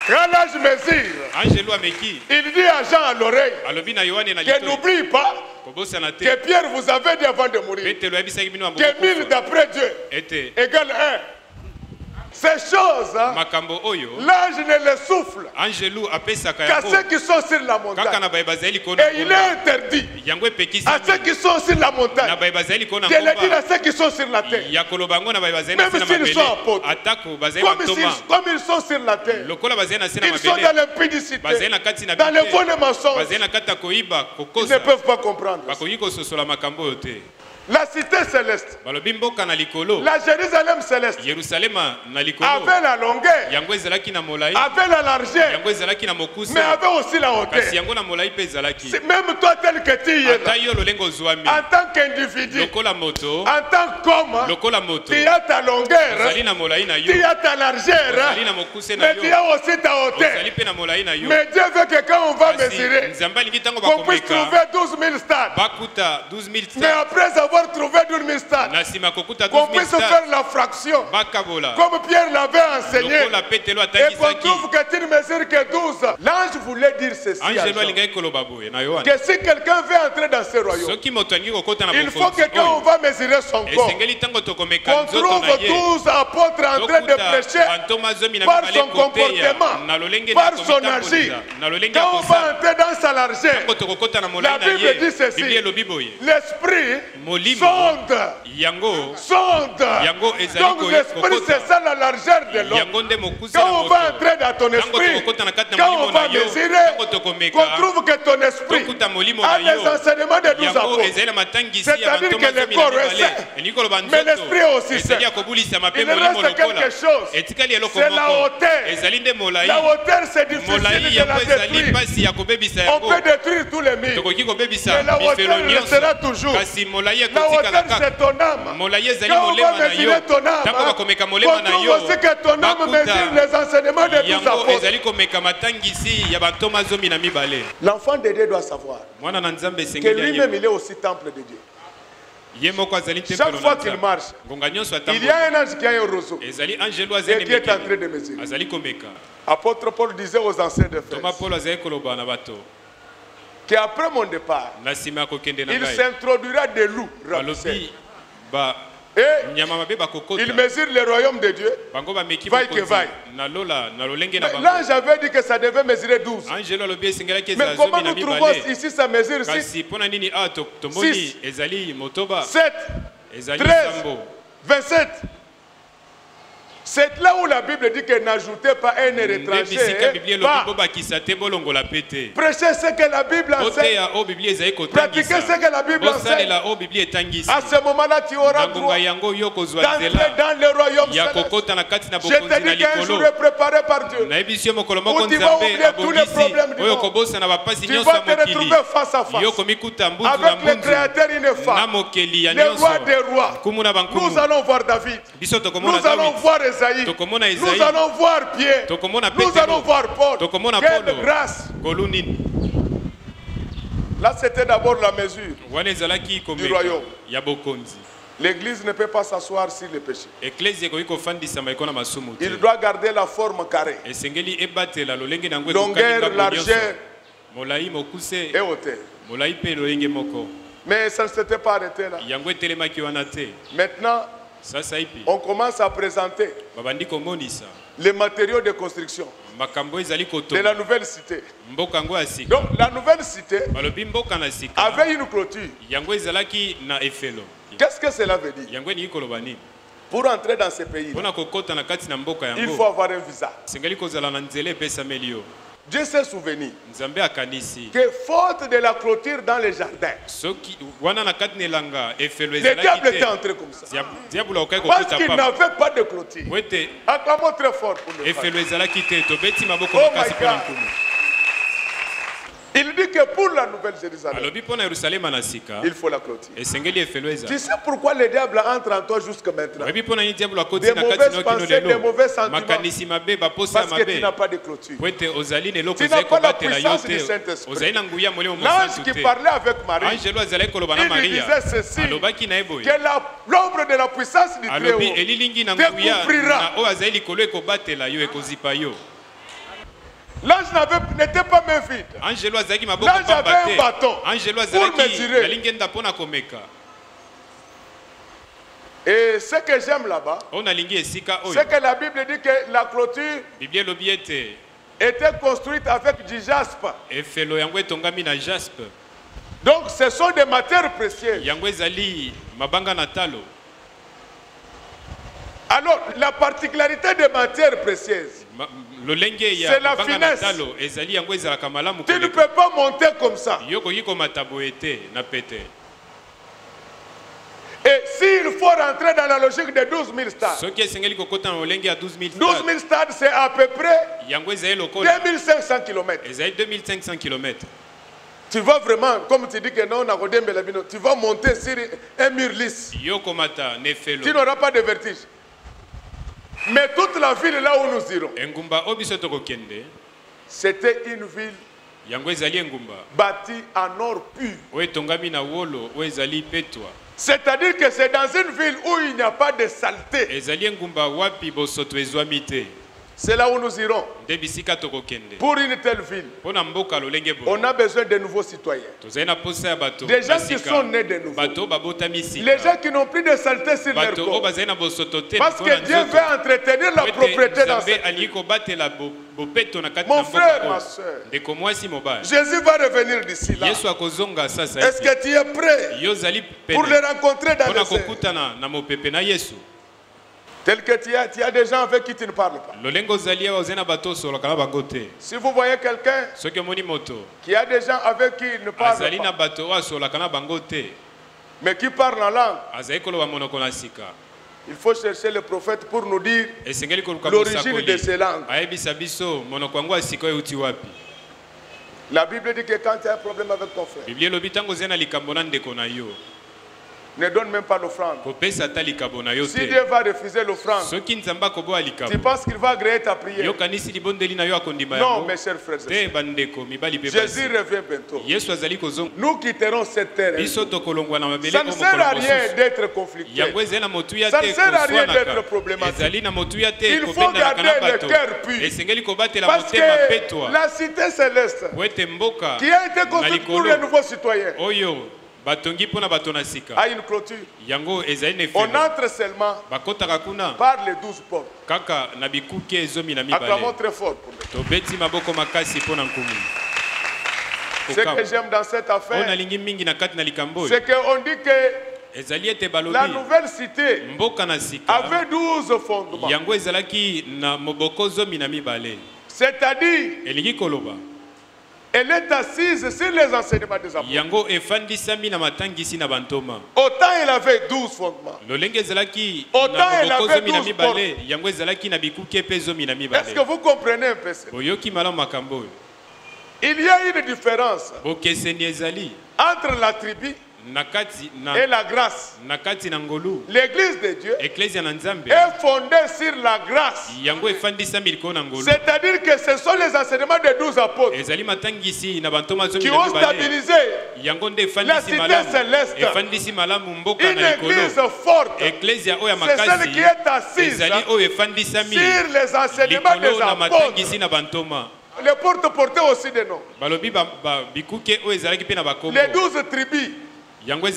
Quand l'ange mesure, il dit à Jean à l'oreille que n'oublie pas que Pierre vous avait dit avant de mourir que 1000 d'après Dieu égale 1. Ces choses, l'ange ne les souffle qu'à ceux qui sont sur la montagne. Et il est interdit à ceux qui sont sur la montagne de le dire à ceux qui sont sur la terre. Même s'ils sont apôtres, comme ils sont sur la terre, ils sont dans l'impudicité, dans le faux de mensonges. Ils ne peuvent pas comprendre. La cité céleste, la Jérusalem céleste, avait la longueur, avait la largeur, mais avait aussi la hauteur. Même toi tel que tu es là, en tant qu'individu, en tant qu'homme, tu as ta longueur, tu as ta largeur, mais tu as aussi ta hauteur. Mais Dieu veut que quand on va mesurer, qu'on puisse trouver 12 000 stades. Mais après avoir trouvé 12 000 stades, qu'on puisse faire la fraction comme Pierre l'avait enseigné, et qu'on trouve que tu ne mesures que 12. L'ange voulait dire ceci à Jean, que si quelqu'un veut entrer dans ce royaume, il faut que quand on va mesurer son corps, qu'on trouve 12 apôtres en train de prêcher par son comportement, par son agir. Quand on va entrer dans sa largeur, la Bible dit ceci: l'esprit sonde. Donc l'esprit, c'est ça la largeur de l'homme. Quand on va entrer dans ton esprit, quand on va mesurer, qu'on trouve que ton esprit a les enseignements de 12 apôtres, c'est-à-dire que le corps est sain, mais l'esprit est aussi sain. Il reste quelque chose, c'est la hauteur. La hauteur, c'est difficile de la détruire. On peut détruire tous les murs, mais la hauteur restera toujours. La hauteur, c'est ton âme. Quand on va mesurer ton âme, on trouve aussi que ton âme mesure les enseignements de 12 apôtres. L'enfant de Dieu doit savoir que lui-même il est aussi temple de Dieu. Chaque fois qu'il marche, il y a un ange qui a un roseau et qui est en train de mesurer. Apôtre Paul disait aux anciens de Efèse qu'après mon départ, il s'introduira des loups rapacieux. Et il mesure le royaume de Dieu, vaille que vaille. L'ange avait dit que ça devait mesurer 12. Mais comment nous trouvons ici ça mesure 6, 7, 13, 27. C'est là où la Bible dit que n'ajoutez pas un étranger. Prêchez ce que la Bible enseigne. Pratiquez ce que la Bible enseigne. À ce moment-là, tu auras droit d'entrer dans le royaume céleste. Je te dis qu'un jour est préparé par Dieu, où tu vas oublier tous les problèmes du monde. Tu vas te retrouver face à face avec le Créateur ineffable, le roi des rois. Nous allons voir David. Nous allons voir Esaïe. Nous allons voir Pierre. Nous allons voir Paul. Quelle grâce! Là, c'était d'abord la mesure du royaume. L'église ne peut pas s'asseoir sur le péché. Il doit garder la forme carrée. Longueur, largeur et hauteur. Mais ça ne s'était pas arrêté là. Maintenant, on commence à présenter les matériaux de construction de la nouvelle cité. Donc la nouvelle cité avait une clôture. Qu'est-ce que cela veut dire? Pour entrer dans ce pays, il faut avoir un visa. Dieu s'est souvenu que faute de la clôture dans les jardins, le diable était entré comme ça. Parce qu'il n'avait pas de clôture. Acclamons très fort pour le Père. Oh my God. Il dit que pour la nouvelle Jérusalem, il faut la clôture. Tu sais pourquoi le diable entre en toi jusqu'à maintenant? Des mauvaises pensées, des mauvais sentiments. Parce que tu n'as pas de clôture. Tu n'as pas la puissance du Saint-Esprit. L'ange qui parlait avec Marie, il lui disait ceci, que l'ombre de la puissance du Très-Haut te couvrira. L'ange n'était pas même vide. L'ange avait un bâton pour mesurer. Et ce que j'aime là-bas, c'est que la Bible dit que la clôture était construite avec du jaspe. Donc ce sont des matières précieuses. Alors la particularité des matières précieuses, c'est la finesse. Tu ne peux pas monter comme ça. Et s'il faut rentrer dans la logique de 12 000 stades, 12 000 stades c'est à peu près 2500 km. Tu vas vraiment, comme tu dis que non, tu vas monter sur un mur lisse. Tu n'auras pas de vertige. Mais toute la ville là où nous irons, c'était une ville bâtie en or pur. C'est-à-dire que c'est dans une ville où il n'y a pas de saleté. C'est là où nous irons. Pour une telle ville, on a besoin de nouveaux citoyens. Des gens qui sont nés de nouveau. Les gens qui n'ont plus de saleté sur leur corps. Parce que Dieu veut entretenir la propriété dans cette ville. Mon frère, ma soeur, Jésus va revenir d'ici là. Est-ce que tu es prêt pour le rencontrer dans le ciel? Tel que tu as des gens avec qui tu ne parles pas. Si vous voyez quelqu'un qui a des gens avec qui il ne parle pas, mais qui parle en langue, il faut chercher le prophète pour nous dire l'origine de ces langues. La Bible dit que quand tu as un problème avec ton frère, ne donne même pas l'offrande. Si Dieu va refuser l'offrande, tu penses qu'il va agréer ta prière? Non, mes chers frères et sœurs. Jésus revient bientôt. Nous quitterons cette terre. Ça ne sert à rien d'être conflictué. Ça ne sert à rien d'être problématique. Il faut garder le cœur pur. Parce que la cité céleste qui a été construite pour les nouveaux citoyens a une clôture. On entre seulement par les 12 portes. Acclamons très fort pour lui. Ce que j'aime dans cette affaire, c'est qu'on dit que la nouvelle cité avait 12 fondements. C'est-à-dire, elle est assise sur les enseignements des apôtres. Autant elle avait 12 fondements. Autant elle avait 12 portes. Est-ce que vous comprenez un peu ça? Il y a une différence entre la tribu et la grâce. L'église de Dieu est fondée sur la grâce. C'est-à-dire que ce sont les enseignements des 12 apôtres qui ont stabilisé la cité céleste. Une église forte, c'est celle qui est assise sur les enseignements des apôtres. Les portes portaient aussi des noms. Les 12 tribus. Mais ce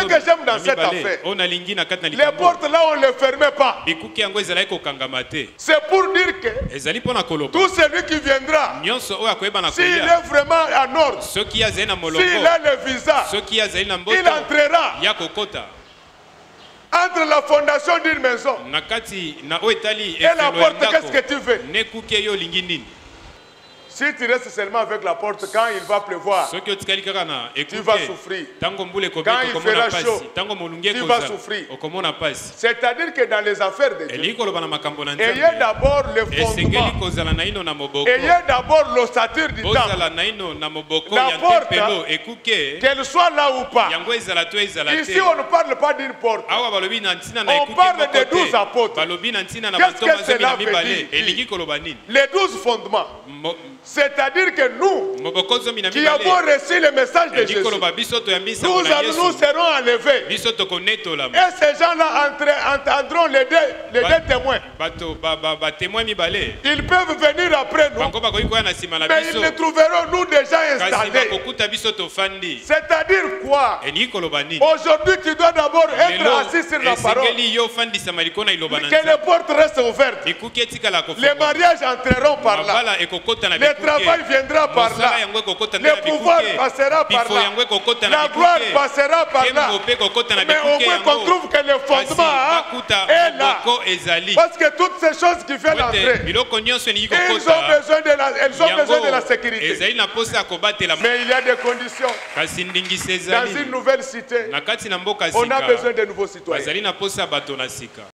que j'aime dans cette affaire, les portes là on ne les fermait pas. C'est pour dire que tout celui qui viendra, s'il est vraiment en ordre, s'il a le visa, il entrera. Entre la fondation d'une maison et la porte, qu'est-ce que tu veux? Si tu restes seulement avec la porte, quand il va pleuvoir, tu vas souffrir. Quand il fera chaud, tu vas souffrir. C'est-à-dire que dans les affaires de Dieu, ayez d'abord le fondement, ayez d'abord l'ossature du temple. La porte, qu'elle soit là ou pas. Ici, on ne parle pas d'une porte. On parle des 12 apôtres. Qu'est-ce que cela veut dire? Les 12 fondements. C'est-à-dire que nous, qui avons reçu le message de Jésus, nous serons enlevés. Et ces gens-là entendront les deux témoins. Ils peuvent venir après nous, mais ils les trouveront nous déjà installés. C'est-à-dire quoi? Aujourd'hui, tu dois d'abord être assis sur la parole. Que les portes restent ouvertes. Les mariages entreront par là. Le travail viendra par là. Le pouvoir passera par là. La gloire passera par là. Mais au moins qu'on trouve que le fondement est là. Parce que toutes ces choses qui viennent entrer, elles ont besoin de la sécurité. Mais il y a des conditions. Dans une nouvelle cité, on a besoin de nouveaux citoyens.